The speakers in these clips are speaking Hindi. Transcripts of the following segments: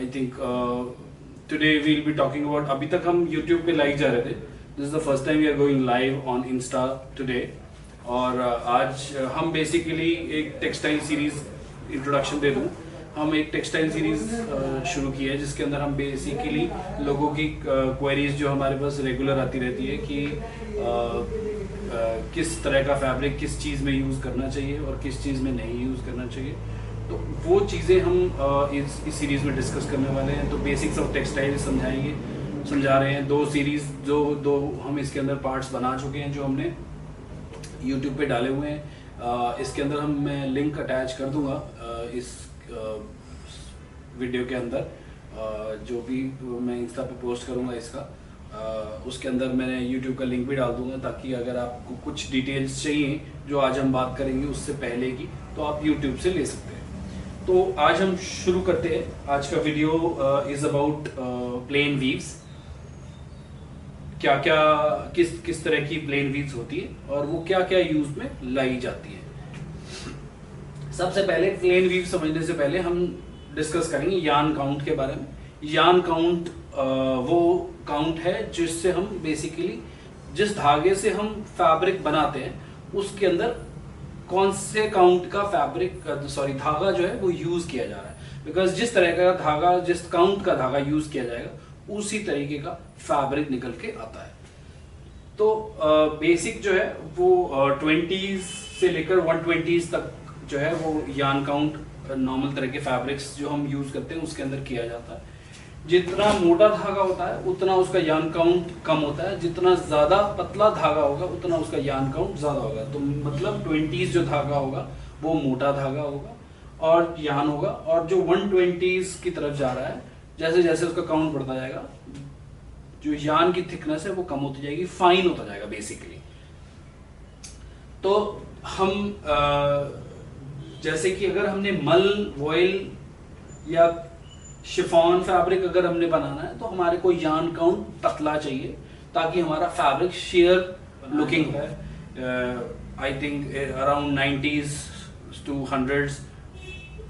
I think today will be talking about, अभी तक हम यूट्यूब पे लाइव जा रहे थे, this is the first time we are going live on insta today. और आज हम बेसिकली एक टेक्सटाइल सीरीज इंट्रोडक्शन दे दूँ। हम एक टेक्सटाइल सीरीज शुरू की है जिसके अंदर हम बेसिकली लोगों की क्वेरीज जो हमारे पास रेगुलर आती रहती है कि किस तरह का फैब्रिक किस चीज़ में यूज़ करना चाहिए और किस चीज़ में नहीं यूज़ करना चाहिए, तो वो चीज़ें हम इस सीरीज़ में डिस्कस करने वाले हैं। तो बेसिक्स ऑफ टेक्सटाइल समझा रहे हैं। दो हम इसके अंदर पार्ट्स बना चुके हैं जो हमने यूट्यूब पे डाले हुए हैं। इसके अंदर मैं लिंक अटैच कर दूंगा इस वीडियो के अंदर, जो भी मैं इंस्टा पे पोस्ट करूंगा इसका, उसके अंदर मैंने यूट्यूब का लिंक भी डाल दूंगा, ताकि अगर आपको कुछ डिटेल्स चाहिए जो आज हम बात करेंगे उससे पहले की, तो आप यूट्यूब से ले सकते हैं। तो आज हम शुरू करते हैं। आज का video is about plain weaves. क्या क्या किस तरह की प्लेन वीव्स होती है और वो क्या क्या यूज में लाई जाती है। सबसे पहले प्लेन वीव समझने से पहले हम डिस्कस करेंगे यार्न काउंट के बारे में। यार्न काउंट वो काउंट है जिससे हम बेसिकली जिस धागे से हम फैब्रिक बनाते हैं उसके अंदर कौन से काउंट का धागा जो है वो यूज किया जा रहा है। बिकॉज जिस तरह का धागा, जिस काउंट का धागा यूज किया जाएगा उसी तरीके का फैब्रिक निकल के आता है। तो बेसिक जो है वो 20s से लेकर 120s तक जो है वो यार्न काउंट नॉर्मल तरह के फैब्रिक्स जो हम यूज करते हैं उसके अंदर किया जाता है। जितना मोटा धागा होता है उतना उसका यार्न काउंट कम होता है, जितना ज्यादा पतला धागा होगा उतना उसका यार्न काउंट ज्यादा होगा। तो मतलब 20s जो धागा होगा वो मोटा धागा होगा और यार्न होगा, और जो 120s की तरफ जा रहा है जैसे जैसे उसका काउंट बढ़ता जाएगा जो यार्न की थिकनेस है वो कम होती जाएगी, फाइन होता जाएगा बेसिकली। तो हम जैसे कि अगर हमने मल, वॉयल या शिफॉन फैब्रिक अगर हमने बनाना है तो हमारे को यार्न काउंट पतला चाहिए ताकि हमारा फैब्रिक शेयर लुकिंग है। I think around 90s to 100s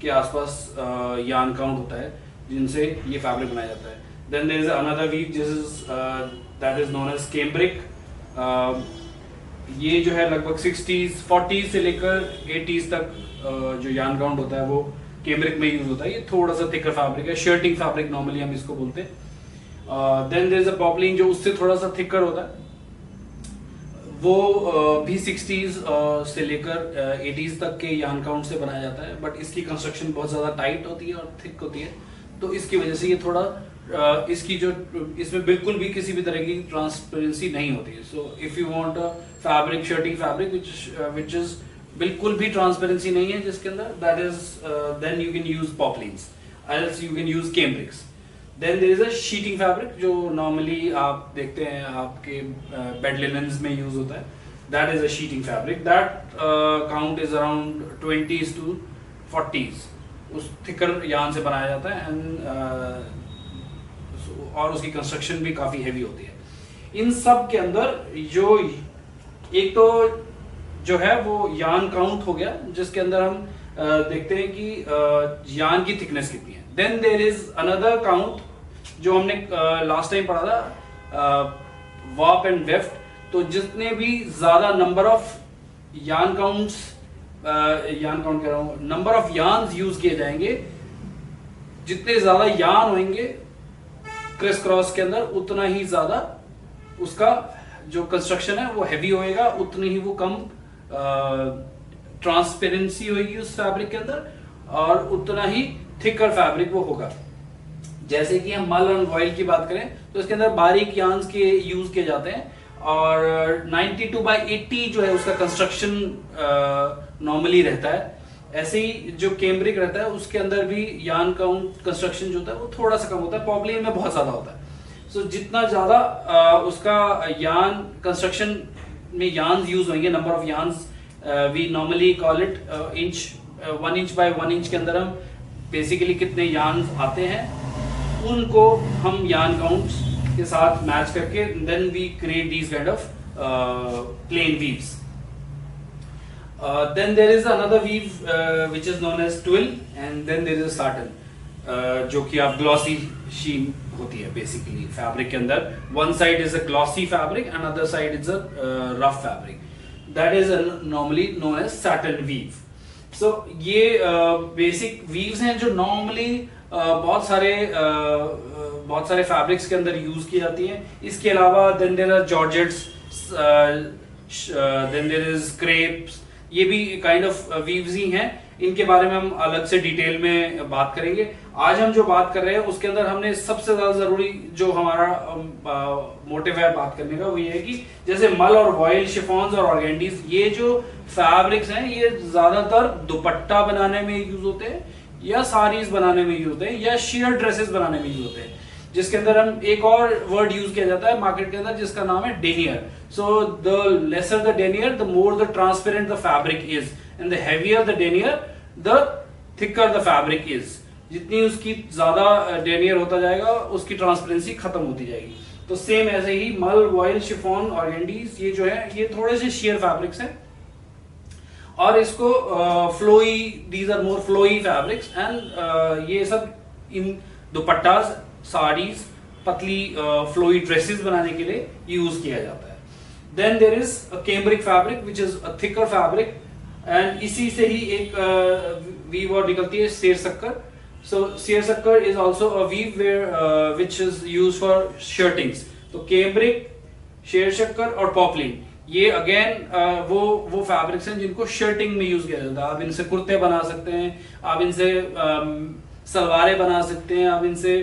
के आसपास यार्न काउंट होता है जिनसे ये फैब्रिक बनाया जाता है। Then there is another weave that is known as cambric. ये जो है लगभग 60s 40s से लेकर 80s तक जो यार्न काउंट होता है वो कैम्ब्रिक में यूज होता है। ये थोड़ा सा थिकर फैब्रिक है, शर्टिंग फैब्रिक नॉर्मली हम इसको बोलते हैं। Then there is a poplin जो उससे थोड़ा सा थिकर होता है, वो भी 60s से लेकर 80s तक के यार्न काउंट से बनाया जाता है। बट इसकी कंस्ट्रक्शन बहुत ज्यादा टाइट होती है और थिक होती है, तो इसकी वजह से ये थोड़ा इसमें बिल्कुल भी किसी भी तरह की ट्रांसपेरेंसी नहीं होती है। So if you want a fabric, shirting fabric which is बिल्कुल भी ट्रांसपेरेंसी नहीं है जिसके अंदर, that is then you can use poplins, else you can use cambrics. Then there is a sheeting fabric जो नॉर्मली आप देखते हैं आपके बेड लिनन्स में यूज होता है, that is a sheeting fabric. That count is around 20s to 40s, उस थिकर यार्न से बनाया जाता है एंड और उसकी कंस्ट्रक्शन भी काफी हैवी होती है। इन सब के अंदर जो एक तो जो है वो यार्न काउंट हो गया जिसके अंदर हम देखते हैं कि यार्न की थिकनेस कितनी है। Then there is another count जो हमने लास्ट टाइम पढ़ा था, वार्प एंड वेफ्ट। तो जितने भी ज्यादा नंबर ऑफ यार्न काउंट कह रहा हूं, नंबर ऑफ यार्न्स यूज किए जाएंगे, जितने ज्यादा यार्न होंगे क्रिस क्रॉस के अंदर उतना ही ज्यादा उसका जो कंस्ट्रक्शन है वो हैवी होएगा, उतनी ही वो कम ट्रांसपेरेंसी होगी उस फैब्रिक के अंदर और उतना ही थिकर फैब्रिक वो होगा। जैसे कि हम मल और वॉयल की बात करें तो इसके अंदर बारीक यार्न्स के यूज किए जाते हैं और 92/80 जो है उसका कंस्ट्रक्शन नॉर्मली रहता है। ऐसे ही जो कैम्ब्रिक रहता है उसके अंदर भी यार्न काउंट कंस्ट्रक्शन जो होता है वो थोड़ा सा कम होता है, पॉपलिन में बहुत ज्यादा होता है। सो जितना ज्यादा उसका यार्न कंस्ट्रक्शन में यार्न्स यूज होंगे, number of yarns we normally call it inch, 1 inch by 1 inch के अंदर हम बेसिकली कितने यार्न्स आते हैं उनको हम यार्न काउंट्स के साथ मैच करके then we create these kind of plain weaves. Then there is another weave which is known as twill, and then there is a satin. जो कि आप ग्लॉसी शीन होती है बेसिकली फैब्रिक के अंदर. One side is a glossy fabric and other side is a rough fabric. That is normally known as satin weave. So ये बेसिक वीव्स हैं जो नॉर्मली बहुत सारे फैब्रिक्स के अंदर यूज की जाती हैं. इसके अलावा then there are georgettes, then there is crepes. ये भी काइंड ऑफ वीव्स ही हैं. इनके बारे में हम अलग से डिटेल में बात करेंगे. आज हम जो बात कर रहे हैं उसके अंदर हमने सबसे ज्यादा जरूरी जो हमारा मोटिव है बात करने का वो ये है कि जैसे मल और वॉयल, शिफॉन्स और ऑर्गेंडीज, ये जो फैब्रिक्स हैं ये ज्यादातर दुपट्टा बनाने में यूज होते हैं या साड़ीज बनाने में यूज होते हैं या शेयर ड्रेसेस बनाने में यूज होते हैं. जिसके अंदर हम एक और वर्ड यूज किया जाता है मार्केट के अंदर जिसका नाम है denier. So the lesser the denier the more the transparent the fabric is and the heavier the denier the thicker the fabric is. जितनी उसकी ज्यादा डेनियर होता जाएगा उसकी ट्रांसपेरेंसी खत्म होती जाएगी. तो सेम ऐसे ही मल, वॉयल, शिफॉन, ऑर्गेंडीज ये जो है ये थोड़े से शेयर फैब्रिक्स हैं और इसको flowy, these are more flowy fabrics and ये सब इन दुपट्टास, साड़ीज, पतली फ्लोई ड्रेसेस बनाने के लिए यूज किया जाता है. Then there is a cambric fabric which is a thicker fabric and इसी से ही एक वीव और निकलती है seersucker. So seersucker is also a weave where which is use for shirtings. तो कैम्ब्रिक, सेरशक्कर और पॉपलिन ये अगेन वो फैब्रिक्स हैं जिनको शर्टिंग में यूज किया जाता है. आप इनसे कुर्ते बना सकते हैं, आप इनसे सलवारें बना सकते हैं, आप इनसे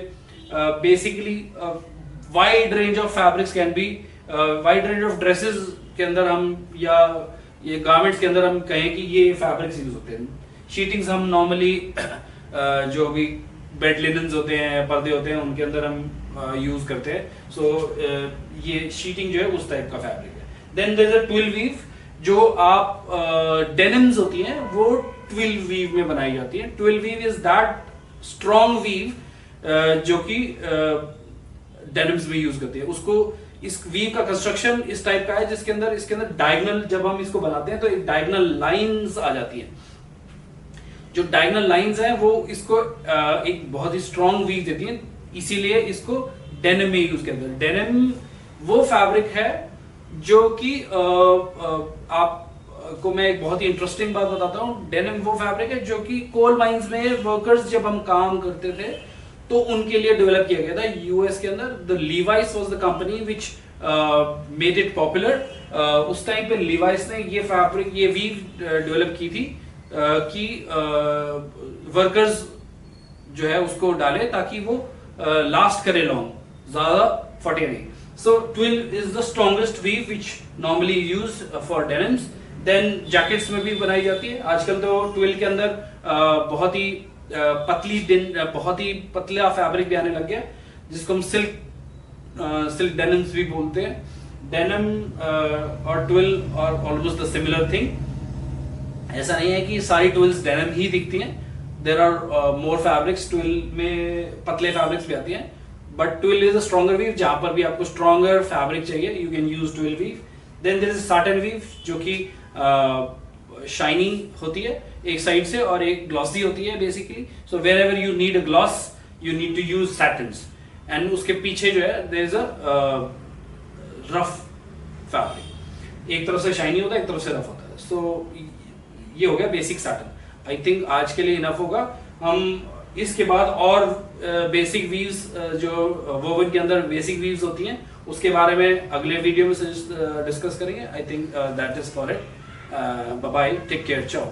basically wide range of fabrics can be, wide range of dresses के अंदर हम या ये गारमेंट्स के अंदर हम कहें कि ये फैब्रिक्स यूज होते हैं. शीटिंग्स हम नॉर्मली जो भी बेड लिनन्स होते हैं, पर्दे होते हैं, उनके अंदर हम यूज करते हैं. सो ये शीटिंग जो है उस टाइप का फैब्रिक है. Then there is a twill weave. जो आप डेनिम्स होती हैं वो ट्विल वीव में बनाई जाती है. Twill weave is that strong weave जो कि डेनिम्स में यूज करती है. उसको इस वीव का कंस्ट्रक्शन इस टाइप का है जिसके अंदर इसके अंदर डायगोनल, जब हम इसको बनाते हैं तो एक डायगोनल लाइंस आ जाती हैं. जो डायगोनल लाइंस हैं वो इसको एक बहुत ही स्ट्रॉन्ग वीव देती हैं, इसीलिए इसको डेनिम में यूज करते हैं. डेनिम वो फैब्रिक है जो कि आपको मैं एक बहुत ही इंटरेस्टिंग बात बताता हूँ. डेनिम वो फैब्रिक है जो कि कोल माइंस में वर्कर्स जब हम काम करते थे तो उनके लिए डेवलप किया गया था यूएस के अंदर. The Levi's was the company which made it popular. उस टाइम पे लीवाइस ने ये फैब्रिक, ये वीव डेवलप की थी कि वर्कर्स जो है उसको डाले ताकि वो लास्ट करे लॉन्ग, ज्यादा फटे नहीं. So twill is the strongest weave which normally use for denims. Then jackets में भी बनाई जाती है. आजकल तो ट्विल के अंदर बहुत ही बहुत ही पतला फैब्रिक भी आने लग गया जिसको हम सिल्क डेनिम्स भी बोलते हैं. डेनिम और ट्विल और ऑलमोस्ट द सिमिलर थिंग. ऐसा नहीं है कि सारी ट्विल्स डेनिम ही दिखती हैं. There are more fabrics. Twill में पतले फैब्रिक्स भी आती हैं but twill is a stronger weave. जहां पर भी आपको स्ट्रॉन्गर फैब्रिक चाहिए you can use twill weave. Then there is satin weave जो कि शाइनी होती है एक साइड से और एक ग्लॉसी होती है basically. So wherever you need a gloss you need to use satins and उसके पीछे जो है there is a rough fabric. एक तरफ से शाइनी होता है, एक तरफ से रफ होता है. सो ये हो गया बेसिक सैटिन. आई थिंक आज के लिए इनफ होगा. हम इसके बाद और बेसिक वीव्स जो वोवन के अंदर बेसिक वीव्स होती हैं उसके बारे में अगले वीडियो में डिस्कस करेंगे. I think that is for it. Bye bye, take care, ciao.